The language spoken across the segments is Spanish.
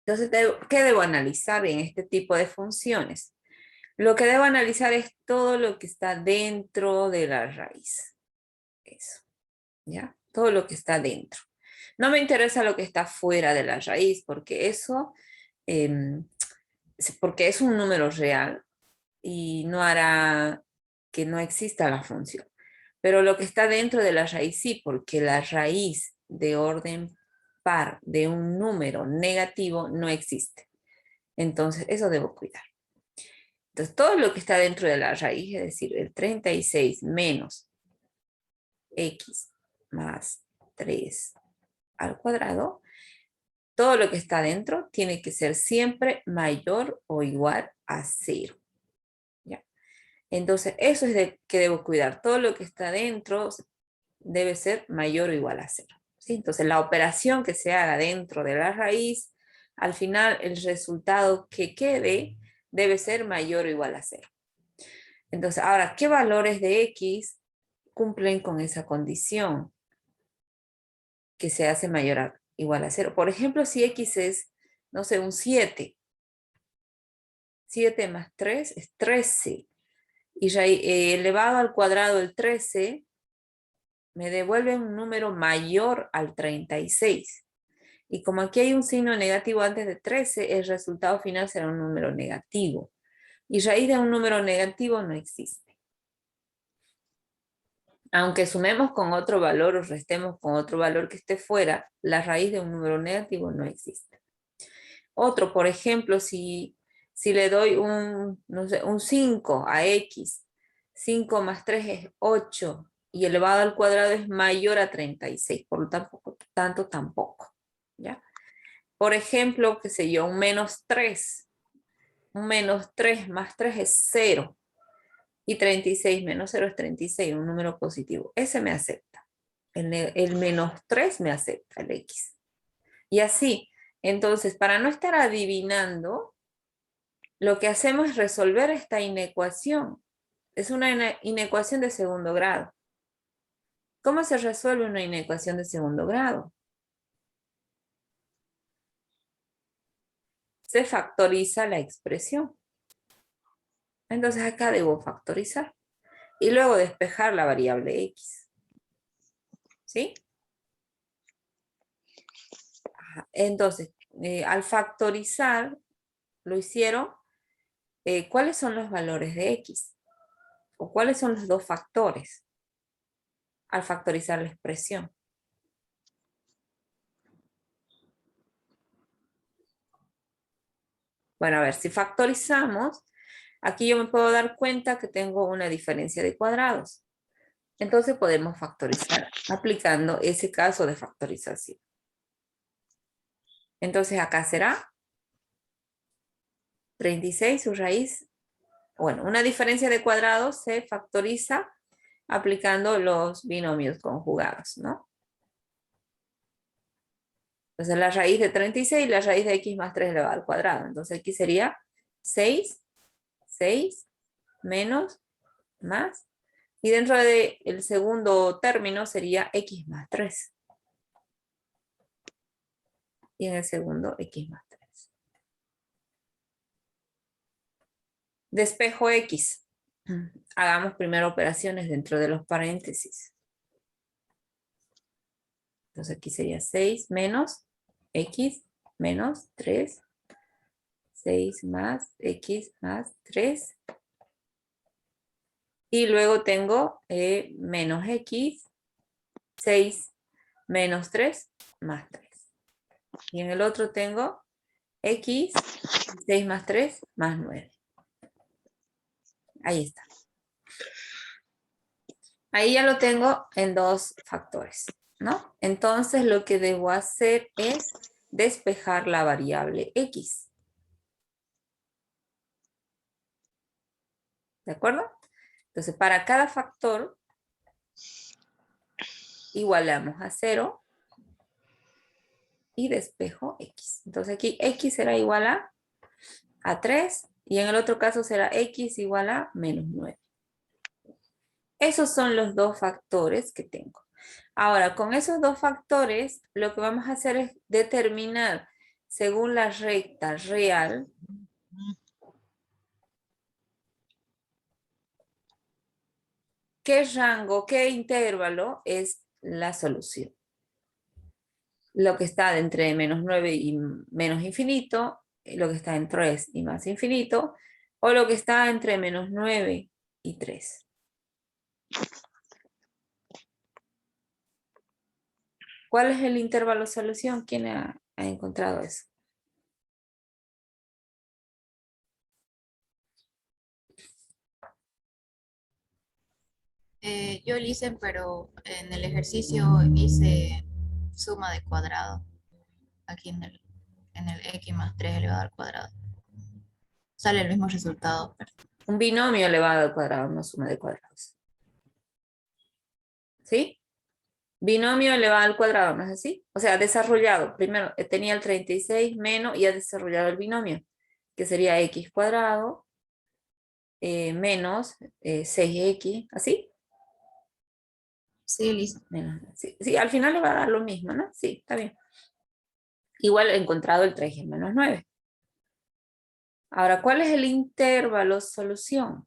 Entonces, ¿qué debo analizar en este tipo de funciones? Lo que debo analizar es todo lo que está dentro de la raíz. Eso, ¿ya? Todo lo que está dentro. No me interesa lo que está fuera de la raíz, porque eso, porque es un número real y no hará que no exista la función. Pero lo que está dentro de la raíz sí, porque la raíz de orden par de un número negativo no existe. Entonces, eso debo cuidar. Entonces, todo lo que está dentro de la raíz, es decir, el 36 menos x más 3 al cuadrado, todo lo que está dentro tiene que ser siempre mayor o igual a 0. ¿Ya? Entonces, eso es de que debo cuidar. Todo lo que está dentro debe ser mayor o igual a 0. ¿Sí? Entonces, la operación que se haga dentro de la raíz, al final el resultado que quede debe ser mayor o igual a 0. Entonces, ahora, ¿qué valores de x cumplen con esa condición que se hace mayor o igual a 0? Por ejemplo, si x es, no sé, un 7. 7 más 3 es 13. Y elevado al cuadrado el 13 me devuelve un número mayor al 36. Y como aquí hay un signo negativo antes de 13, el resultado final será un número negativo. Y raíz de un número negativo no existe. Aunque sumemos con otro valor o restemos con otro valor que esté fuera, la raíz de un número negativo no existe. Otro, por ejemplo, si le doy no sé, un 5 a x, 5 más 3 es 8, y elevado al cuadrado es mayor a 36, por lo tanto tampoco. ¿Ya? Por ejemplo, qué sé yo, un menos 3. Un menos 3 más 3 es 0. Y 36 menos 0 es 36, un número positivo. Ese me acepta. El menos 3 me acepta, el x. Y así, entonces, para no estar adivinando, lo que hacemos es resolver esta inecuación. Es una inecuación de segundo grado. ¿Cómo se resuelve una inecuación de segundo grado? Se factoriza la expresión. Entonces acá debo factorizar. Y luego despejar la variable x. ¿Sí? Entonces, al factorizar, lo hicieron, ¿cuáles son los valores de x? ¿O cuáles son los dos factores al factorizar la expresión? Bueno, a ver, si factorizamos, aquí yo me puedo dar cuenta que tengo una diferencia de cuadrados. Entonces podemos factorizar aplicando ese caso de factorización. Entonces acá será 36, su raíz. Bueno, una diferencia de cuadrados se factoriza aplicando los binomios conjugados, ¿no? Entonces la raíz de 36 y la raíz de x más 3 elevado al cuadrado. Entonces aquí sería 6 menos, más. Y dentro del segundo término sería x más 3. Y en el segundo x más 3. Despejo x. Hagamos primero operaciones dentro de los paréntesis. Entonces aquí sería 6 menos x menos 3. 6 más x más 3. Y luego tengo menos x, 6 menos 3 más 3. Y en el otro tengo x, 6 más 3 más 9. Ahí está. Ahí ya lo tengo en dos factores, ¿no? Entonces lo que debo hacer es despejar la variable x. ¿De acuerdo? Entonces para cada factor igualamos a 0 y despejo x. Entonces aquí x será igual a 3 y en el otro caso será x igual a menos 9. Esos son los dos factores que tengo. Ahora, con esos dos factores, lo que vamos a hacer es determinar según la recta real qué rango, qué intervalo es la solución. Lo que está entre menos 9 y menos infinito, lo que está entre 3 y más infinito, o lo que está entre menos 9 y 3. ¿Cuál es el intervalo solución? ¿Quién ha encontrado eso? Yo lo hice, pero en el ejercicio hice suma de cuadrado, aquí en el x más 3 elevado al cuadrado. Sale el mismo resultado. Un binomio elevado al cuadrado, no suma de cuadrados. ¿Sí? Binomio elevado al cuadrado, ¿no es así? O sea, desarrollado. Primero tenía el 36 menos y ha desarrollado el binomio, que sería x cuadrado menos 6x, ¿así? Sí, listo. Sí, sí, al final le va a dar lo mismo, ¿no? Sí, está bien. Igual he encontrado el 3 y el menos 9. Ahora, ¿cuál es el intervalo solución?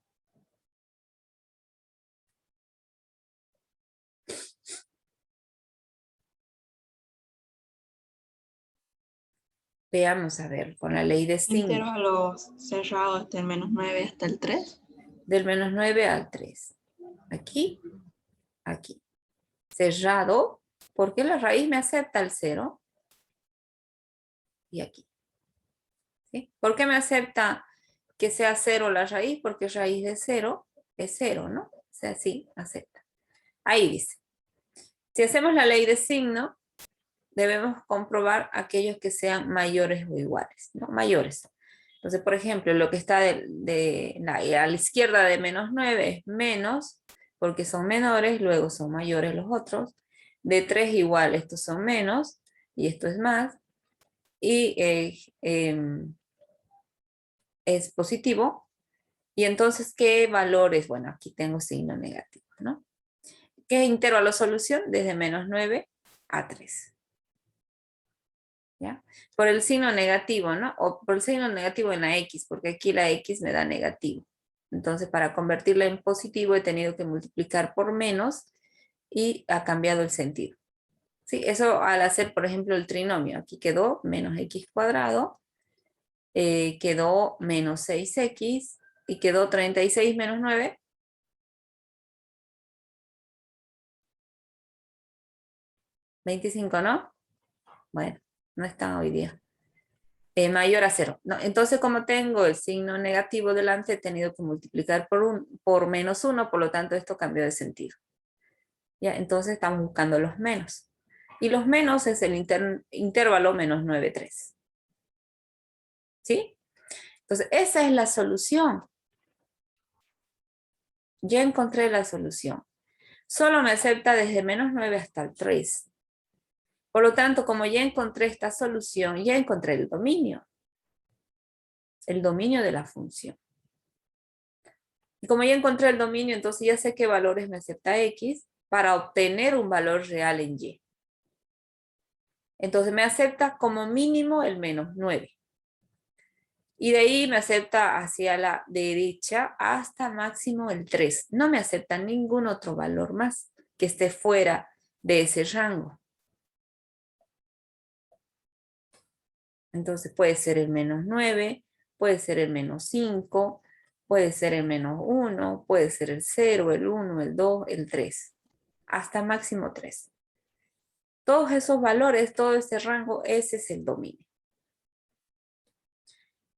Veamos a ver, con la ley de signo. Intervalo cerrado hasta el menos 9 hasta el 3. Del menos 9 al 3. Aquí, aquí. Cerrado, porque la raíz me acepta el 0. Y aquí. ¿Sí? ¿Por qué me acepta que sea 0 la raíz? Porque raíz de 0 es 0, ¿no? O sea, sí, acepta. Ahí dice. Si hacemos la ley de signo, debemos comprobar aquellos que sean mayores o iguales, ¿no? Mayores. Entonces, por ejemplo, lo que está a la izquierda de menos 9 es menos, porque son menores, luego son mayores los otros. De 3 igual, estos son menos, y esto es más. Y es positivo. Y entonces, ¿qué valores? Bueno, aquí tengo signo negativo, ¿no? ¿Qué intervalo solución? Desde menos 9 a 3. ¿Ya? Por el signo negativo, ¿no? O por el signo negativo en la X, porque aquí la X me da negativo. Entonces, para convertirla en positivo he tenido que multiplicar por menos y ha cambiado el sentido. ¿Sí? Eso al hacer, por ejemplo, el trinomio. Aquí quedó menos X cuadrado, quedó menos 6X y quedó 36 menos 9. 25, ¿no? Bueno, no están hoy día. Mayor a 0. No, entonces, como tengo el signo negativo delante, he tenido que multiplicar por menos 1, por lo tanto, esto cambió de sentido. ¿Ya? Entonces, estamos buscando los menos. Y los menos es el intervalo menos 9, 3. ¿Sí? Entonces, esa es la solución. Ya encontré la solución. Solo me acepta desde menos 9 hasta el 3. Por lo tanto, como ya encontré esta solución, ya encontré el dominio de la función. Y como ya encontré el dominio, entonces ya sé qué valores me acepta X para obtener un valor real en Y. Entonces me acepta como mínimo el menos 9. Y de ahí me acepta hacia la derecha hasta máximo el 3. No me acepta ningún otro valor más que esté fuera de ese rango. Entonces puede ser el menos 9, puede ser el menos 5, puede ser el menos 1, puede ser el 0, el 1, el 2, el 3. Hasta máximo 3. Todos esos valores, todo ese rango, ese es el dominio.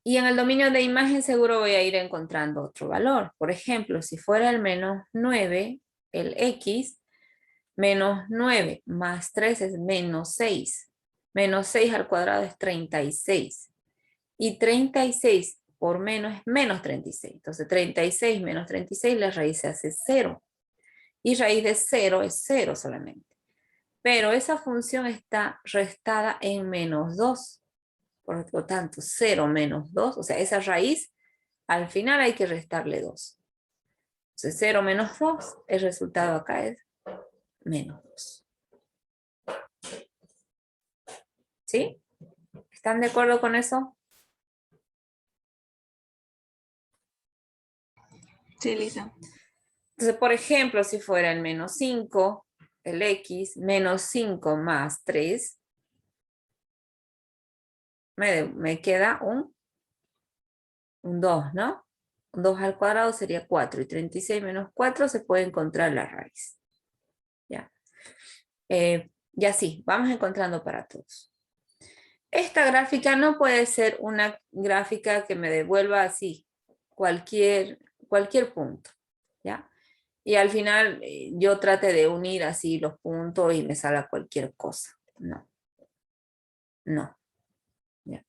Y en el dominio de imagen seguro voy a ir encontrando otro valor. Por ejemplo, si fuera el menos 9, el X, menos 9 más 3 es menos 6. Menos 6 al cuadrado es 36. Y 36 por menos es menos 36. Entonces 36 menos 36, la raíz se hace 0. Y raíz de 0 es 0 solamente. Pero esa función está restada en menos 2. Por lo tanto, 0 menos 2, o sea, esa raíz, al final hay que restarle 2. Entonces, 0 menos 2, el resultado acá es menos 2. ¿Sí? ¿Están de acuerdo con eso? Sí, Lisa. Entonces, por ejemplo, si fuera el menos 5, el x, menos 5 más 3, me queda un 2, ¿no? 2 al cuadrado sería 4, y 36 menos 4 se puede encontrar la raíz. ¿Ya? Y así, vamos encontrando para todos. Esta gráfica no puede ser una gráfica que me devuelva así, cualquier punto, ¿ya? Y al final yo trate de unir así los puntos y me salga cualquier cosa. No, no. ¿Ya?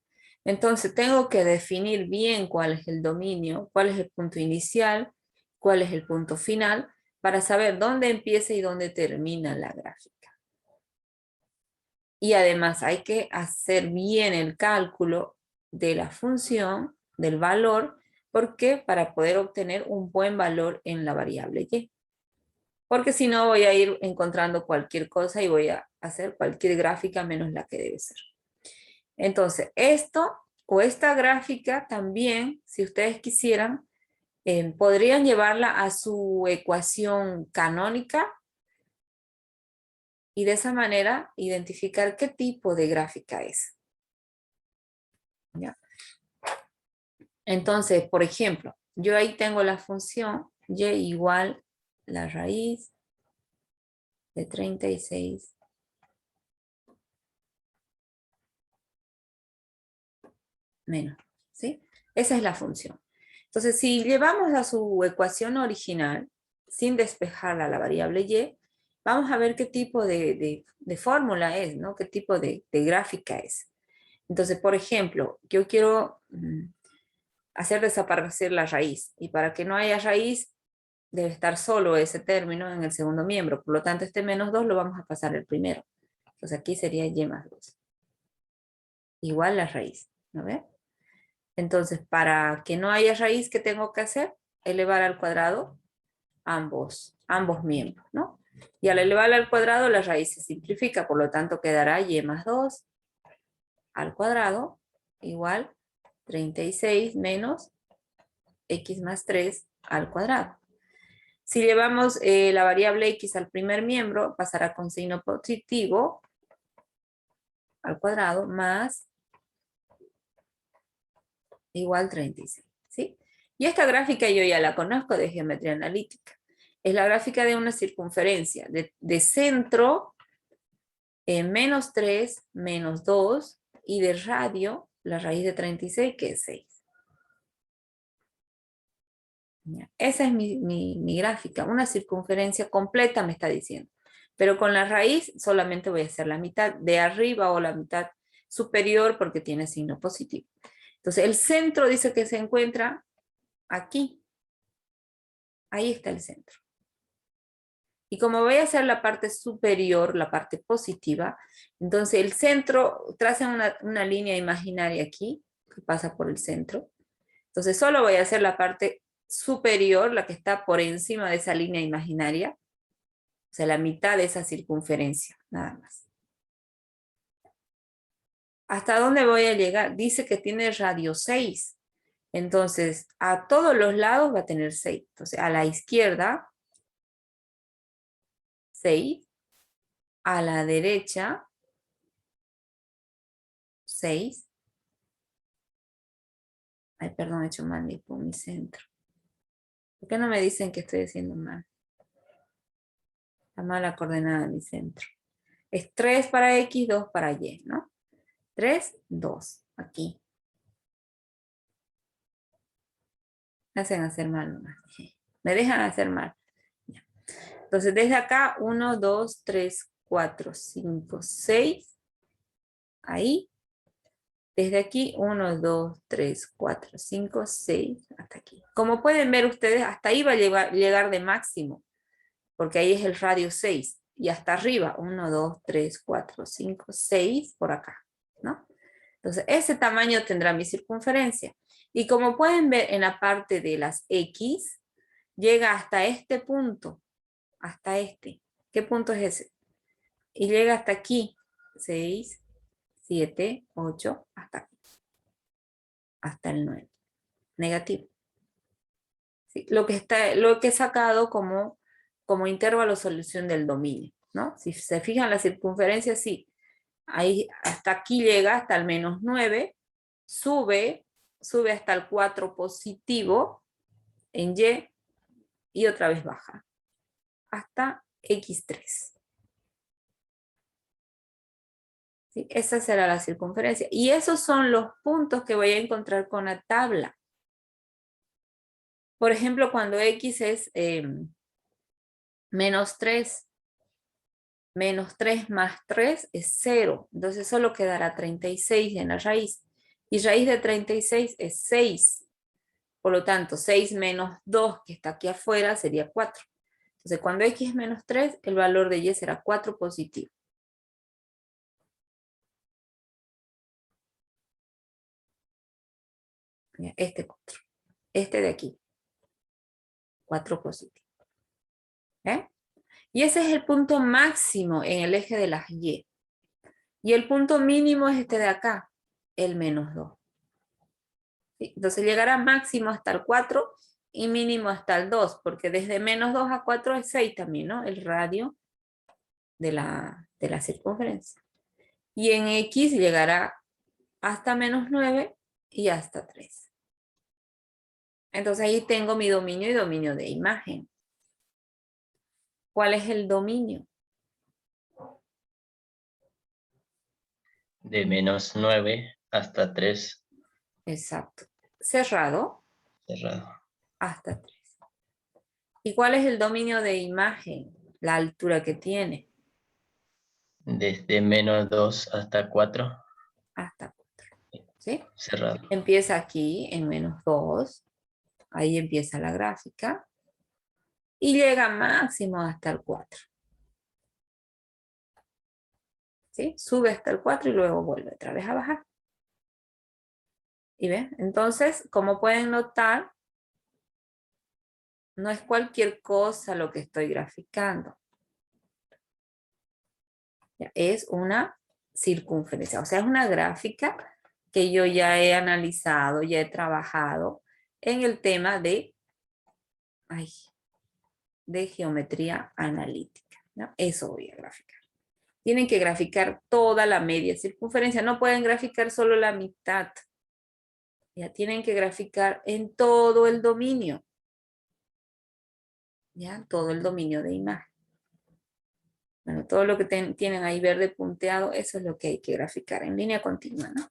Entonces tengo que definir bien cuál es el dominio, cuál es el punto inicial, cuál es el punto final, para saber dónde empieza y dónde termina la gráfica. Y además hay que hacer bien el cálculo de la función, del valor, porque para poder obtener un buen valor en la variable y. Porque si no voy a ir encontrando cualquier cosa y voy a hacer cualquier gráfica menos la que debe ser. Entonces, esto o esta gráfica también, si ustedes quisieran, podrían llevarla a su ecuación canónica y de esa manera identificar qué tipo de gráfica es. ¿Ya? Entonces, por ejemplo, yo ahí tengo la función y igual la raíz de 36 menos, ¿sí? Esa es la función. Entonces, si llevamos a su ecuación original, sin despejarla a la variable y, vamos a ver qué tipo de fórmula es, ¿no? Qué tipo de gráfica es. Entonces, por ejemplo, yo quiero hacer desaparecer la raíz, y para que no haya raíz, debe estar solo ese término en el segundo miembro. Por lo tanto, este menos 2 lo vamos a pasar al primero. Entonces, aquí sería y más 2. Igual la raíz, ¿no ve? Entonces, para que no haya raíz, ¿qué tengo que hacer? Elevar al cuadrado ambos miembros, ¿no? Y al elevar al cuadrado, la raíz se simplifica, por lo tanto quedará y más 2 al cuadrado igual 36 menos x más 3 al cuadrado. Si llevamos la variable x al primer miembro, pasará con signo positivo al cuadrado más igual 36, ¿sí? Y esta gráfica yo ya la conozco de geometría analítica. Es la gráfica de una circunferencia de centro menos 3, menos 2, y de radio, la raíz de 36, que es 6. Esa es mi gráfica, una circunferencia completa me está diciendo. Pero con la raíz solamente voy a hacer la mitad de arriba o la mitad superior porque tiene signo positivo. Entonces el centro dice que se encuentra aquí. Ahí está el centro. Y como voy a hacer la parte superior, la parte positiva, entonces el centro, tracen una línea imaginaria aquí, que pasa por el centro. Entonces solo voy a hacer la parte superior, la que está por encima de esa línea imaginaria, o sea, la mitad de esa circunferencia, nada más. ¿Hasta dónde voy a llegar? Dice que tiene radio 6. Entonces, a todos los lados va a tener 6. Entonces, a la izquierda, 6. A la derecha, 6. Ay, perdón, he hecho mal mi centro. ¿Por qué no me dicen que estoy haciendo mal? Está mala coordenada mi centro. Es 3 para X, 2 para Y, ¿no? 3, 2, aquí. Me hacen hacer mal nomás. Me dejan hacer mal. Ya. Entonces, desde acá, 1, 2, 3, 4, 5, 6. Ahí. Desde aquí, 1, 2, 3, 4, 5, 6, hasta aquí. Como pueden ver ustedes, hasta ahí va a llegar de máximo, porque ahí es el radio 6. Y hasta arriba, 1, 2, 3, 4, 5, 6, por acá, ¿no? Entonces, ese tamaño tendrá mi circunferencia. Y como pueden ver en la parte de las X, llega hasta este punto, hasta este. ¿Qué punto es ese? Y llega hasta aquí, 6, 7, 8, hasta aquí. Hasta el 9. Negativo. ¿Sí? Lo que he sacado como intervalo solución del dominio, ¿no? Si se fijan la circunferencia, sí. Ahí, hasta aquí llega, hasta el menos 9. Sube hasta el 4 positivo en Y y otra vez baja. Hasta X3. ¿Sí? Esa será la circunferencia. Y esos son los puntos que voy a encontrar con la tabla. Por ejemplo, cuando X es menos 3. Menos 3 más 3 es 0. Entonces solo quedará 36 en la raíz. Y raíz de 36 es 6. Por lo tanto, 6 menos 2, que está aquí afuera, sería 4. Entonces, cuando X es menos 3, el valor de Y será 4 positivo. Este 4. Este de aquí. 4 positivo. ¿Eh? Y ese es el punto máximo en el eje de las Y. Y el punto mínimo es este de acá, el menos 2. ¿Sí? Entonces llegará máximo hasta el 4 y mínimo hasta el 2, porque desde menos 2 a 4 es 6 también, ¿no? El radio de la circunferencia. Y en X llegará hasta menos 9 y hasta 3. Entonces ahí tengo mi dominio y dominio de imagen. ¿Cuál es el dominio? De menos 9 hasta 3 Exacto. Cerrado cerrado. hasta 3. ¿Y cuál es el dominio de imagen? La altura que tiene. Desde menos 2 hasta 4 Hasta 4. ¿Sí? cerrado. Empieza aquí en menos 2. Ahí empieza la gráfica. Y llega máximo hasta el 4. ¿Sí? Sube hasta el 4 y luego vuelve otra vez a bajar. ¿Y ven? Entonces, como pueden notar, no es cualquier cosa lo que estoy graficando. Es una circunferencia, o sea, es una gráfica que yo ya he analizado, ya he trabajado en el tema de geometría analítica, ¿no? Eso voy a graficar. Tienen que graficar toda la media circunferencia, no pueden graficar solo la mitad. Ya tienen que graficar en todo el dominio. ¿Ya? Todo el dominio de imagen. Bueno, todo lo que tienen ahí verde punteado, eso es lo que hay que graficar en línea continua, ¿no?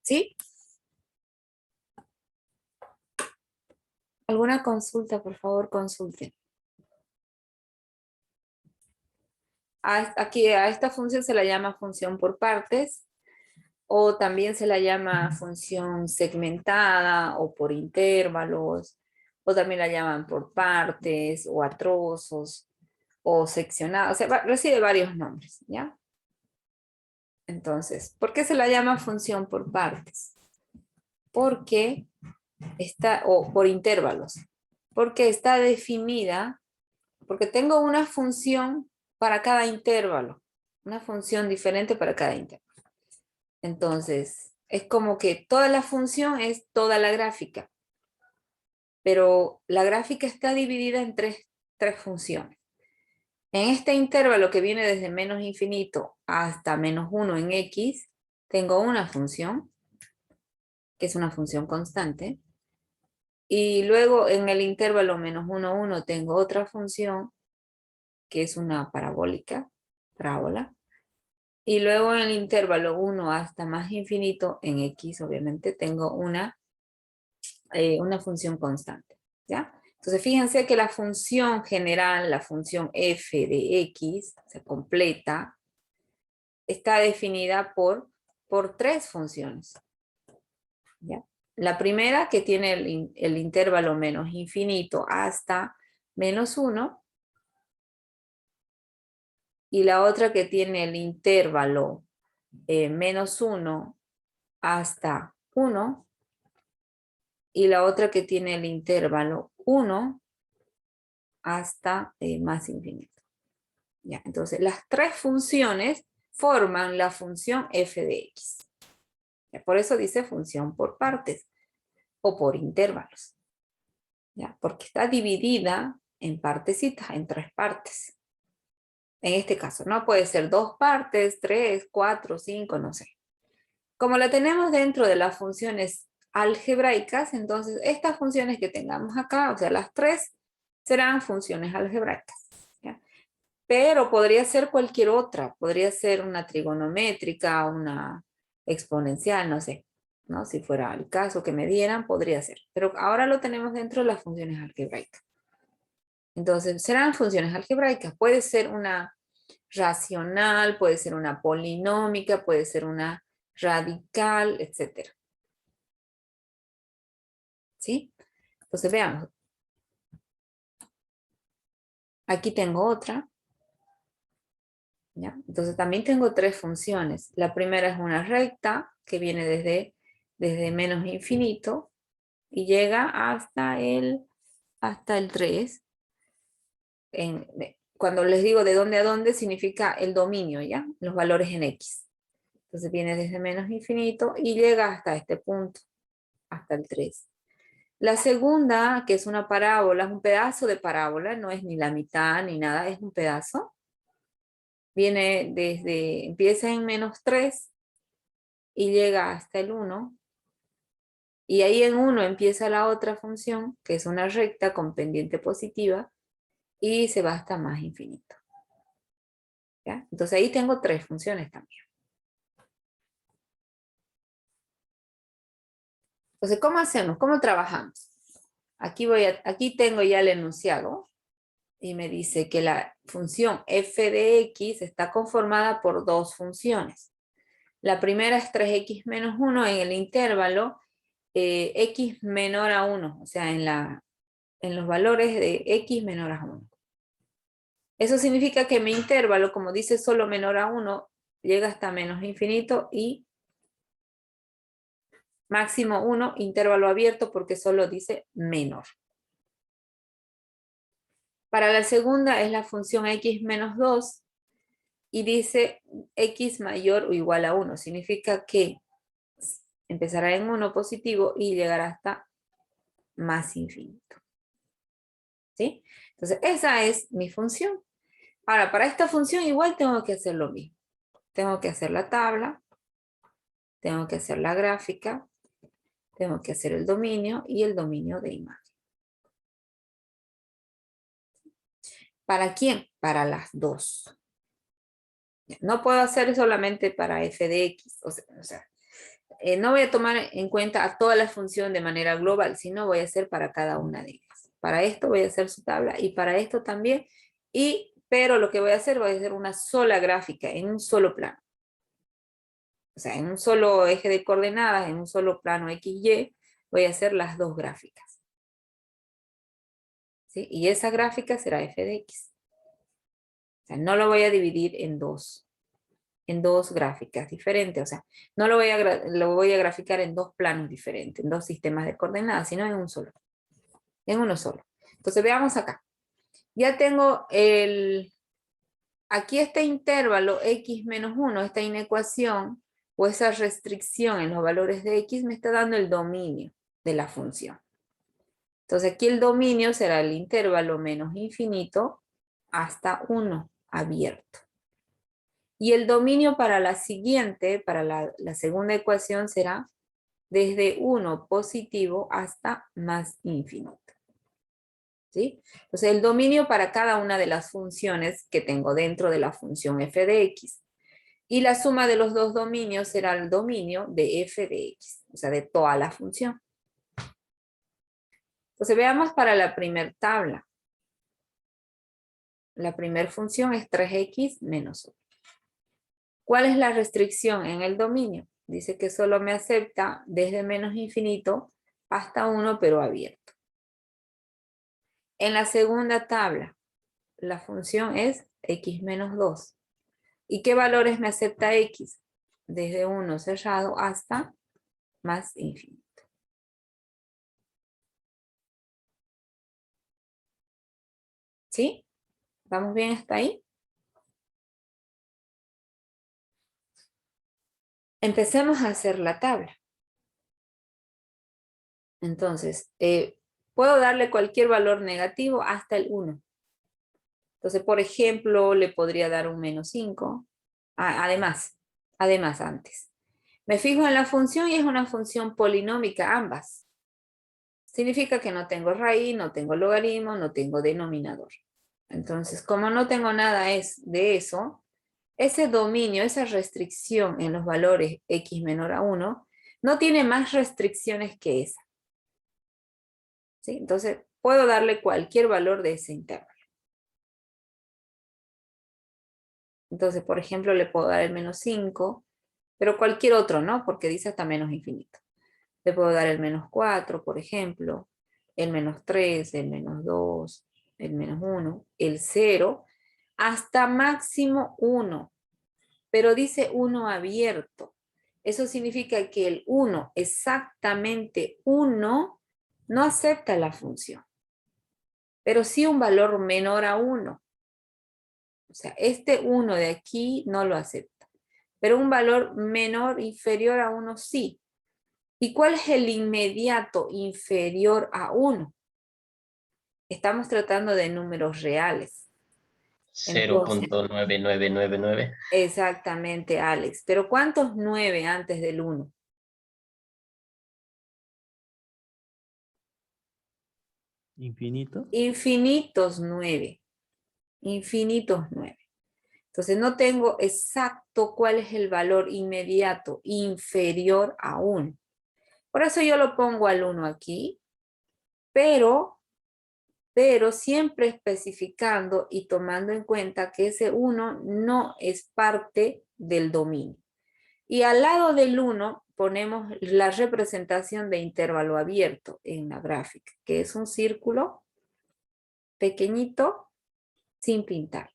¿Sí? ¿Alguna consulta? Por favor, consulten. Aquí a esta función se la llama función por partes, o también se la llama función segmentada, o por intervalos, o también la llaman por partes, o a trozos, o seccionada, o sea, recibe varios nombres, ¿ya? Entonces, ¿por qué se la llama función por partes? Porque o por intervalos, porque está definida, porque tengo una función para cada intervalo, una función diferente para cada intervalo. Entonces, es como que toda la función es toda la gráfica, pero la gráfica está dividida en tres funciones. En este intervalo que viene desde menos infinito hasta menos 1 en X, tengo una función, que es una función constante, y luego en el intervalo menos 1, 1 tengo otra función, que es una parábola, y luego en el intervalo 1 hasta más infinito, en X obviamente, tengo una función constante, ¿ya? Entonces fíjense que la función general, la función f de X, se completa, está definida por tres funciones, ¿ya? La primera que tiene el intervalo menos infinito hasta menos 1, y la otra que tiene el intervalo menos 1 hasta 1, y la otra que tiene el intervalo 1 hasta más infinito. ¿Ya? Entonces, las tres funciones forman la función f de x. ¿Ya? Por eso dice función por partes o por intervalos. ¿Ya? Porque está dividida en partecitas, en tres partes. En este caso, ¿no? Puede ser 2 partes, 3, 4, 5, no sé. Como la tenemos dentro de las funciones algebraicas, entonces estas funciones que tengamos acá, o sea, las tres, serán funciones algebraicas. ¿Ya? Pero podría ser cualquier otra, podría ser una trigonométrica, una exponencial, no sé, ¿no? Si fuera el caso que me dieran, podría ser. Pero ahora lo tenemos dentro de las funciones algebraicas. Entonces, serán funciones algebraicas. Puede ser una racional, puede ser una polinómica, puede ser una radical, etc. ¿Sí? Entonces, veamos. Aquí tengo otra. ¿Ya? Entonces, también tengo tres funciones. La primera es una recta que viene desde menos infinito y llega hasta el 3. Cuando les digo de dónde a dónde, significa el dominio, ¿ya? Los valores en X. Entonces viene desde menos infinito y llega hasta este punto, hasta el 3. La segunda, que es una parábola, es un pedazo de parábola, no es ni la mitad ni nada, es un pedazo. Empieza en menos 3 y llega hasta el 1. Y ahí en 1 empieza la otra función, que es una recta con pendiente positiva, y se va hasta más infinito. ¿Ya? Entonces ahí tengo tres funciones también. Entonces, ¿cómo hacemos? ¿Cómo trabajamos? Aquí tengo ya el enunciado y me dice que la función f de x está conformada por dos funciones. La primera es 3x menos 1 en el intervalo x menor a 1, o sea, en los valores de x menor a 1. Eso significa que mi intervalo, como dice solo menor a 1, llega hasta menos infinito y máximo 1, intervalo abierto porque solo dice menor. Para la segunda es la función x menos 2 y dice x mayor o igual a 1. Significa que empezará en 1 positivo y llegará hasta más infinito. ¿Sí? Entonces, esa es mi función. Ahora, para esta función igual tengo que hacer lo mismo. Tengo que hacer la tabla, tengo que hacer la gráfica, tengo que hacer el dominio y el dominio de imagen. ¿Para quién? Para las dos. No puedo hacer solamente para f de x. O sea, no voy a tomar en cuenta a toda la función de manera global, sino voy a hacer para cada una de ellas. Para esto voy a hacer su tabla y para esto también. Pero lo que voy a hacer una sola gráfica en un solo plano. O sea, en un solo eje de coordenadas, en un solo plano XY, voy a hacer las dos gráficas. ¿Sí? Y esa gráfica será f de x. O sea, no lo voy a dividir en dos gráficas diferentes. O sea, no lo voy a graficar en dos planos diferentes, en dos sistemas de coordenadas, sino en un solo. En uno solo. Entonces veamos acá. Ya tengo aquí este intervalo x menos 1, esta inecuación o esa restricción en los valores de x me está dando el dominio de la función. Entonces aquí el dominio será el intervalo menos infinito hasta 1 abierto. Y el dominio para la siguiente, para la segunda ecuación será desde 1 positivo hasta más infinito. ¿Sí? Entonces el dominio para cada una de las funciones que tengo dentro de la función f de x. Y la suma de los dos dominios será el dominio de f de x, o sea, de toda la función. Entonces veamos para la primera tabla. La primera función es 3x menos 1. ¿Cuál es la restricción en el dominio? Dice que solo me acepta desde menos infinito hasta 1, pero abierto. En la segunda tabla, la función es x menos 2. ¿Y qué valores me acepta x? Desde 1 cerrado hasta más infinito. ¿Sí? ¿Vamos bien hasta ahí? Empecemos a hacer la tabla. Entonces, puedo darle cualquier valor negativo hasta el 1. Entonces, por ejemplo, le podría dar un menos 5. Además antes. Me fijo en la función y es una función polinómica ambas. Significa que no tengo raíz, no tengo logaritmo, no tengo denominador. Entonces, como no tengo nada de eso, ese dominio, esa restricción en los valores x menor a 1, no tiene más restricciones que esa. ¿Sí? Entonces, puedo darle cualquier valor de ese intervalo. Entonces, por ejemplo, le puedo dar el menos 5, pero cualquier otro, ¿no? Porque dice hasta menos infinito. Le puedo dar el menos 4, por ejemplo, el menos 3, el menos 2, el menos 1, el 0, hasta máximo 1. Pero dice 1 abierto. Eso significa que el 1, exactamente 1, no acepta la función. Pero sí un valor menor a 1. O sea, este 1 de aquí no lo acepta. Pero un valor menor, inferior a 1 sí. ¿Y cuál es el inmediato inferior a 1? Estamos tratando de números reales. Entonces, 0.9999. exactamente, Alex. Pero ¿cuántos 9 antes del 1? Infinito. Infinitos 9. Infinitos 9. Entonces no tengo exacto cuál es el valor inmediato inferior a 1. Por eso yo lo pongo al 1 aquí, pero siempre especificando y tomando en cuenta que ese 1 no es parte del dominio. Y al lado del 1 ponemos la representación de intervalo abierto en la gráfica, que es un círculo pequeñito sin pintar.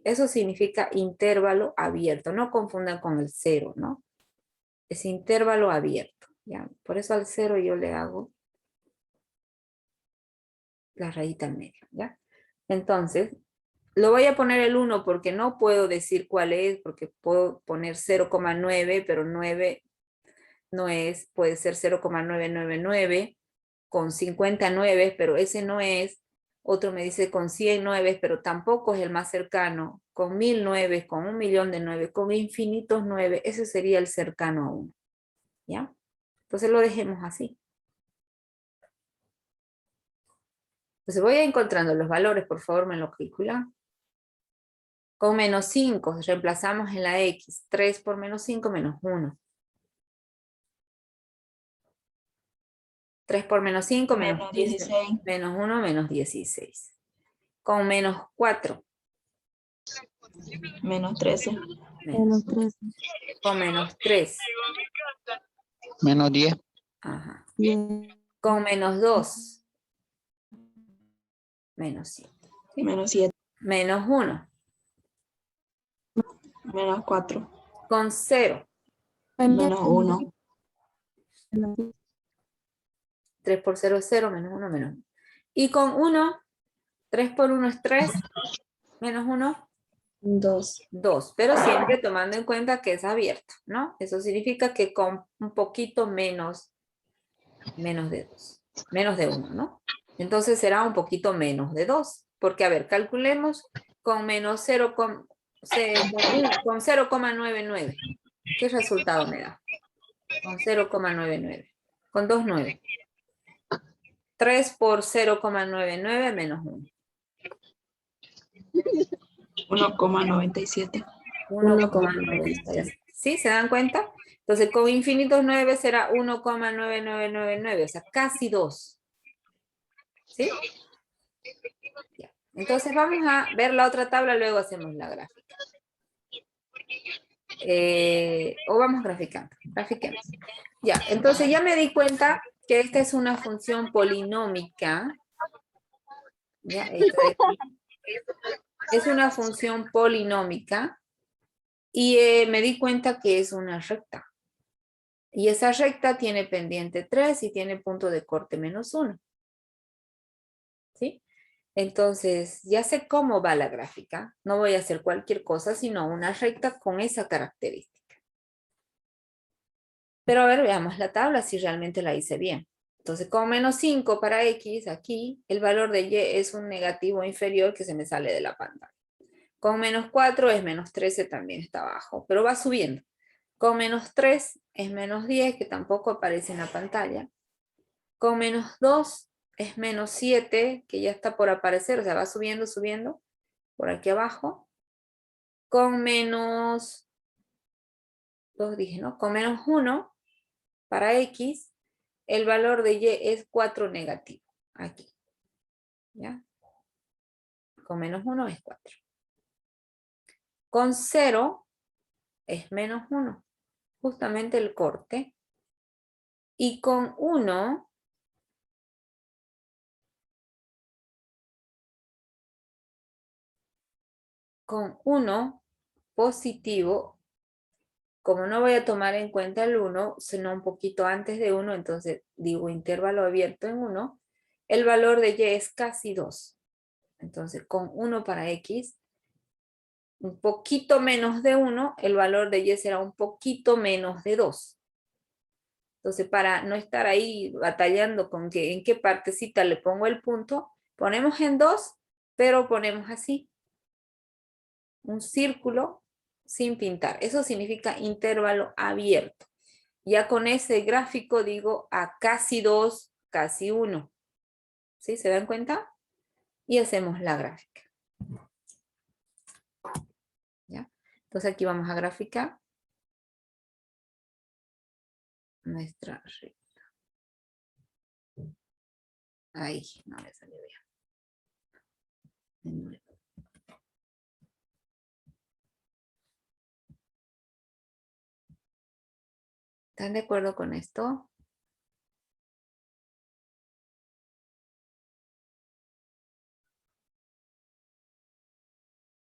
Eso significa intervalo abierto. No confundan con el 0, ¿no? Es intervalo abierto. ¿Ya? Por eso al 0 yo le hago la rayita en medio, ¿ya? Entonces, lo voy a poner el 1 porque no puedo decir cuál es, porque puedo poner 0,9, pero 9 no es, puede ser 0,999 con 59, pero ese no es. Otro me dice con 100 9, pero tampoco es el más cercano. Con 1000 9, con 1.000.000 de 9, con infinitos 9, ese sería el cercano a 1. ¿Ya? Entonces lo dejemos así. Entonces voy encontrando los valores, por favor me lo calculan. Con menos 5 reemplazamos en la X. 3 por menos 5 menos 1. 3 por menos 5 menos Menos 15. 16. Menos 1 menos 16. Con menos 4. Menos 13. Menos. Con menos 3. Menos 10. Ajá. Con menos 2. Menos 7. ¿Sí? Menos 7. Menos 1. Menos 4. Con 0. Menos 1. 3 por 0 es 0, menos 1, menos 1. Y con 1, 3 por 1 es 3, menos 1, 2. 2. Pero siempre tomando en cuenta que es abierto, ¿no? Eso significa que con un poquito menos de 2. Menos de 1, ¿no? Entonces será un poquito menos de 2. Porque, a ver, calculemos con menos 0, con 0,99. ¿Qué resultado me da? Con 0,99. Con 2, 9. 3 por 0,99 menos 1. 1,97. 1,97. ¿Sí? ¿Se dan cuenta? Entonces, con infinitos 9 será 1,9999, o sea, casi 2. ¿Sí? Ya. Entonces, vamos a ver la otra tabla, luego hacemos la gráfica. O vamos graficando. Grafiquemos. Ya, entonces ya me di cuenta que esta es una función polinómica. Ya, esta de aquí. Es una función polinómica y me di cuenta que es una recta. Y esa recta tiene pendiente 3 y tiene punto de corte menos 1. ¿Sí? Entonces, ya sé cómo va la gráfica. No voy a hacer cualquier cosa, sino una recta con esa característica. Pero a ver, veamos la tabla si realmente la hice bien. Entonces, con menos 5 para X, aquí, el valor de Y es un negativo inferior que se me sale de la pantalla. Con menos 4 es menos 13, también está abajo, pero va subiendo. Con menos 3 es menos 10, que tampoco aparece en la pantalla. Con menos 2 es menos 7, que ya está por aparecer, o sea, va subiendo, subiendo, por aquí abajo. Con menos 2 dije, ¿no? Con menos 1 para X, el valor de Y es 4 negativo, aquí. ¿Ya? Con menos 1 es 4. Con 0 es menos 1, justamente el corte. Y con 1 positivo, como no voy a tomar en cuenta el 1, sino un poquito antes de 1, entonces digo intervalo abierto en 1, el valor de Y es casi 2. Entonces con 1 para X, un poquito menos de 1, el valor de Y será un poquito menos de 2. Entonces, para no estar ahí batallando con que en qué partecita le pongo el punto, ponemos en 2, pero ponemos así, un círculo sin pintar. Eso significa intervalo abierto. Ya con ese gráfico digo a casi 2, casi 1. ¿Sí? ¿Se dan cuenta? Y hacemos la gráfica. ¿Ya? Entonces aquí vamos a graficar nuestra recta. Ahí, no me salió bien. De nuevo. ¿Están de acuerdo con esto?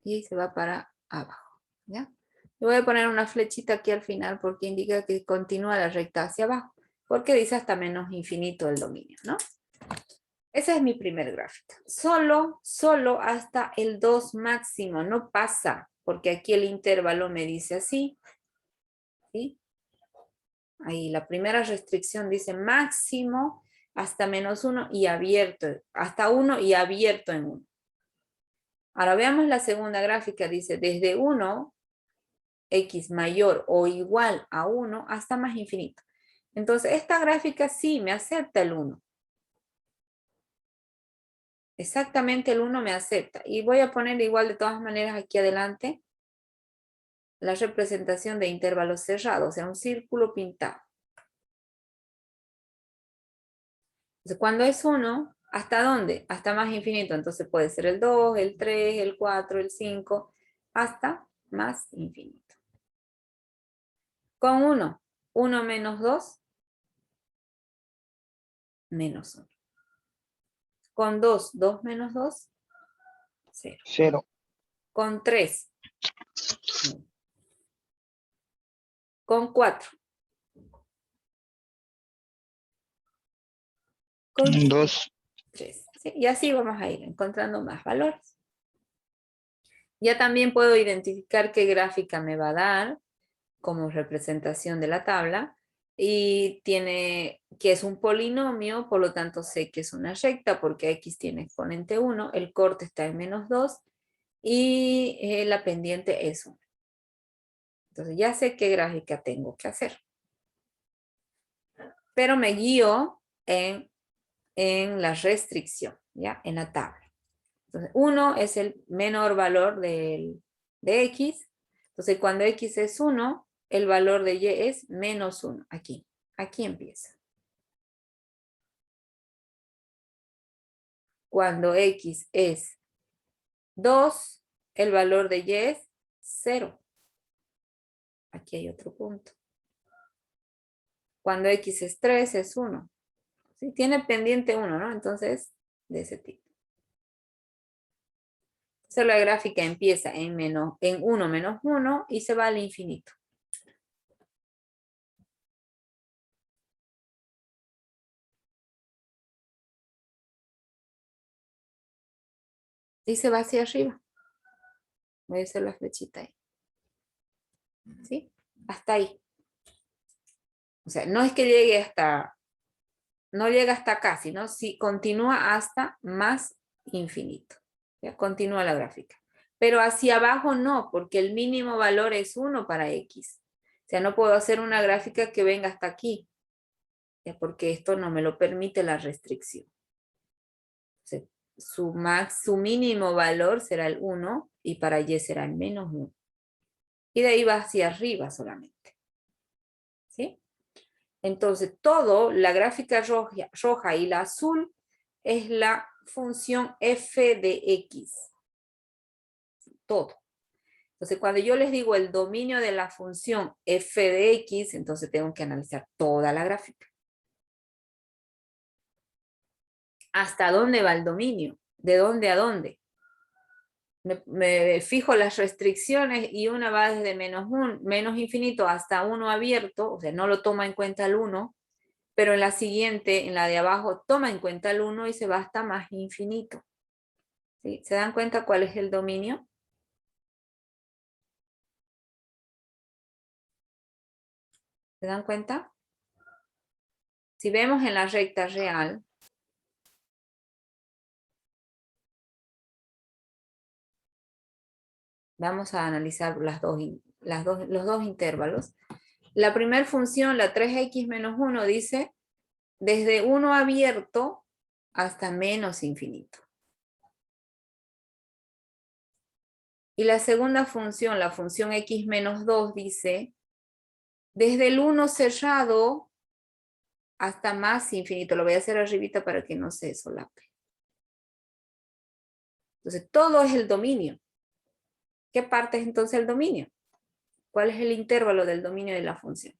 Y se va para abajo, ¿ya? Le voy a poner una flechita aquí al final porque indica que continúa la recta hacia abajo, porque dice hasta menos infinito el dominio, ¿no? Esa es mi primer gráfica. Solo hasta el 2 máximo, no pasa, porque aquí el intervalo me dice así, ¿sí? Ahí la primera restricción dice máximo hasta menos 1 y abierto, hasta 1 y abierto en 1. Ahora veamos la segunda gráfica, dice desde 1, X mayor o igual a 1 hasta más infinito. Entonces esta gráfica sí me acepta el 1. Exactamente el 1 me acepta. Y voy a poner igual de todas maneras aquí adelante la representación de intervalos cerrados, o sea, un círculo pintado. Entonces cuando es 1, ¿hasta dónde? Hasta más infinito. Entonces puede ser el 2, el 3, el 4, el 5, hasta más infinito. Con 1, 1 menos 2, menos 1. Con 2, 2 menos 2, 0. 0. Con 3. Con 4. Con 2. 3. ¿Sí? Y así vamos a ir encontrando más valores. Ya también puedo identificar qué gráfica me va a dar como representación de la tabla. Y tiene que es un polinomio, por lo tanto sé que es una recta porque x tiene exponente 1, el corte está en menos 2 y la pendiente es 1. Entonces ya sé qué gráfica tengo que hacer. Pero me guío en la restricción, ¿ya? En la tabla. Entonces 1 es el menor valor de x. Entonces cuando x es 1, el valor de y es menos 1. Aquí empieza. Cuando x es 2, el valor de y es 0. Aquí hay otro punto. Cuando x es 3 es 1. ¿Sí? Tiene pendiente 1, ¿no? Entonces, de ese tipo. Entonces la gráfica empieza en 1 menos 1 y se va al infinito. Y se va hacia arriba. Voy a hacer la flechita ahí. ¿Sí? Hasta ahí. O sea, no es que llegue hasta, no llega hasta acá, sino si continúa hasta más infinito. ¿Ya? Continúa la gráfica. Pero hacia abajo no, porque el mínimo valor es 1 para X. O sea, no puedo hacer una gráfica que venga hasta aquí, ¿ya? Porque esto no me lo permite la restricción. O sea, su mínimo valor será el 1 y para Y será el menos 1. Y de ahí va hacia arriba solamente. ¿Sí? Entonces, todo, la gráfica roja y la azul, es la función f de x. Todo. Entonces, cuando yo les digo el dominio de la función f de x, entonces tengo que analizar toda la gráfica. ¿Hasta dónde va el dominio? ¿De dónde a dónde? Me fijo las restricciones y una va desde menos infinito hasta 1 abierto, o sea, no lo toma en cuenta el 1, pero en la siguiente, en la de abajo, toma en cuenta el 1 y se va hasta más infinito. ¿Sí? ¿Se dan cuenta cuál es el dominio? ¿Se dan cuenta? Si vemos en la recta real, vamos a analizar los dos intervalos. La primera función, la 3x menos 1, dice desde 1 abierto hasta menos infinito. Y la segunda función, la función x menos 2, dice desde el 1 cerrado hasta más infinito. Lo voy a hacer arribita para que no se solape. Entonces, todo es el dominio. ¿Qué parte es entonces el dominio? ¿Cuál es el intervalo del dominio de la función?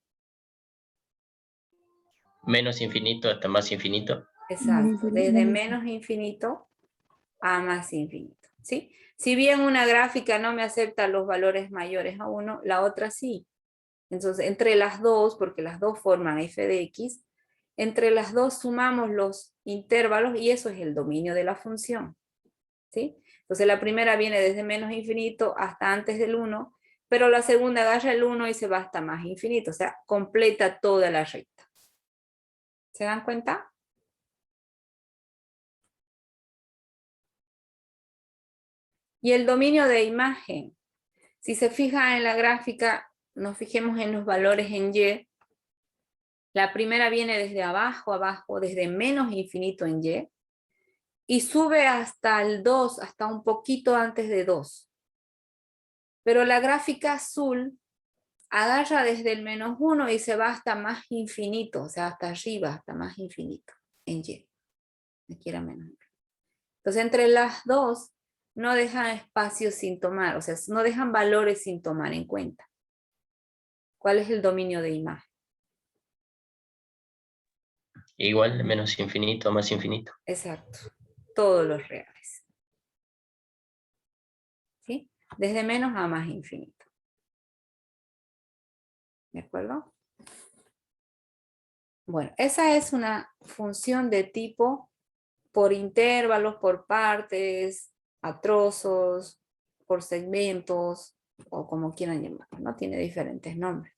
Menos infinito hasta más infinito. Exacto, desde menos infinito a más infinito, ¿sí? Si bien una gráfica no me acepta los valores mayores a 1, la otra sí. Entonces, entre las dos, porque las dos forman f de x, entre las dos sumamos los intervalos y eso es el dominio de la función, ¿sí? Entonces, la primera viene desde menos infinito hasta antes del 1, pero la segunda agarra el 1 y se va hasta más infinito, o sea, completa toda la recta. ¿Se dan cuenta? Y el dominio de imagen. Si se fija en la gráfica, nos fijemos en los valores en Y. La primera viene desde abajo, desde menos infinito en Y. Y sube hasta el 2, hasta un poquito antes de 2. Pero la gráfica azul agarra desde el menos 1 y se va hasta más infinito, o sea, hasta arriba, hasta más infinito en Y. Aquí era menos. Entonces, entre las dos, no dejan espacios sin tomar, o sea, no dejan valores sin tomar en cuenta. ¿Cuál es el dominio de imagen? Igual de menos infinito a más infinito. Exacto, todos los reales. ¿Sí? Desde menos a más infinito. ¿De acuerdo? Bueno, esa es una función de tipo por intervalos, por partes, a trozos, por segmentos, o como quieran llamarlo, ¿no? Tiene diferentes nombres.